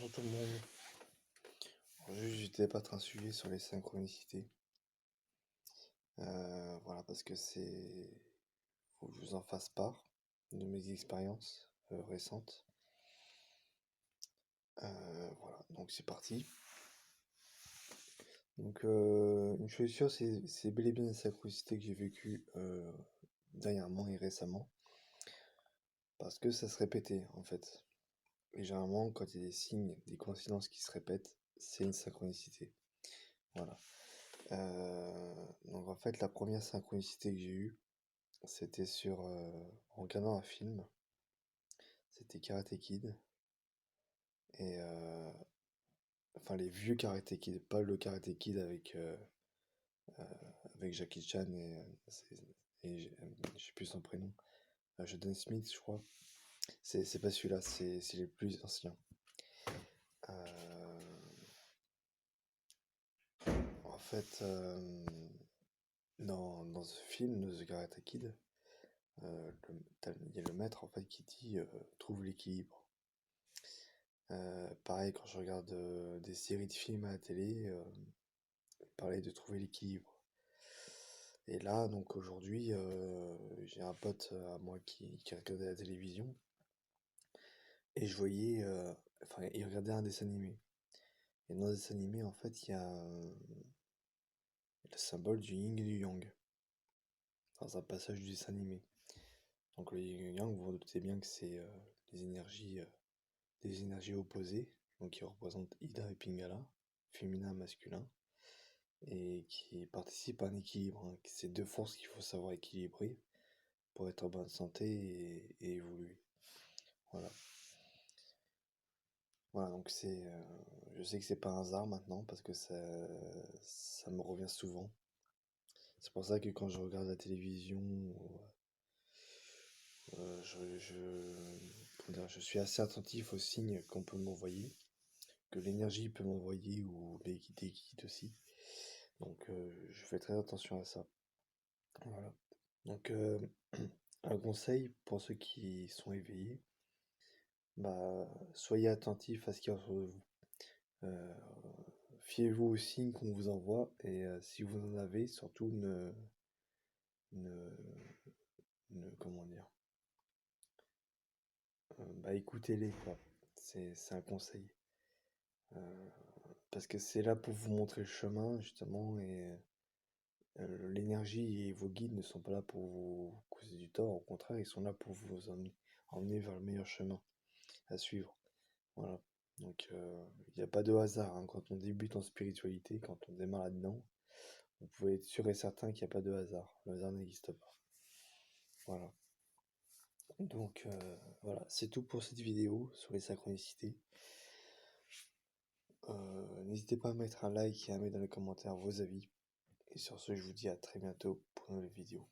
Bonjour tout le monde. Aujourd'hui, je débattre un sujet sur les synchronicités. Voilà, parce que faut que je vous en fasse part de mes expériences récentes. Voilà, donc c'est parti. Donc, une chose est sûre, c'est bel et bien les synchronicités que j'ai vécues dernièrement et récemment. Parce que ça se répétait en fait. Et généralement, quand il y a des signes, des coïncidences qui se répètent, c'est une synchronicité. Voilà. Donc en fait, la première synchronicité que j'ai eue, c'était en regardant un film. C'était Karate Kid. Et enfin, les vieux Karate Kid, pas le Karate Kid euh, avec Jackie Chan je sais plus son prénom. Jaden Smith, je crois. C'est pas celui-là, c'est les plus anciens. Euh, En fait, dans ce film de The Karate Kid, il y a le maître en fait qui dit trouve l'équilibre. Pareil, quand je regarde des séries de films à la télé, pareil de trouver l'équilibre. Et là, donc aujourd'hui, j'ai un pote à moi qui regardait la télévision et je voyais, enfin, il regardait un dessin animé. Et dans le dessin animé, en fait, il y a le symbole du yin et du yang dans un passage du dessin animé. Donc le yin et le yang, vous vous doutez bien que c'est des énergies opposées, donc qui représentent Ida et Pingala, féminin, masculin, et qui participent à un équilibre, hein. C'est deux forces qu'il faut savoir équilibrer pour être en bonne santé et évoluer. Voilà. Voilà, donc je sais que c'est pas un hasard maintenant parce que ça me revient souvent. C'est pour ça que quand je regarde la télévision, comment dire, je suis assez attentif aux signes qu'on peut m'envoyer, que l'énergie peut m'envoyer ou des guides aussi. Donc je fais très attention à ça. Voilà. Donc un conseil pour ceux qui sont éveillés, bah soyez attentifs à ce qu'il y a autour de vous. Euh, Fiez-vous aux signes qu'on vous envoie et si vous en avez, surtout ne, comment dire, bah écoutez-les quoi. C'est un conseil. Euh, Parce que c'est là pour vous montrer le chemin justement et l'énergie et vos guides ne sont pas là pour vous causer du tort, au contraire, ils sont là pour vous emmener vers le meilleur chemin à suivre. Voilà. Donc, il n'y a pas de hasard, hein. Quand on débute en spiritualité, quand on démarre là-dedans, vous pouvez être sûr et certain qu'il n'y a pas de hasard. Le hasard n'existe pas. Voilà. Donc, voilà, c'est tout pour cette vidéo sur les synchronicités. N'hésitez pas à mettre un like et à mettre dans les commentaires vos avis. Et sur ce, je vous dis à très bientôt pour une nouvelle vidéo.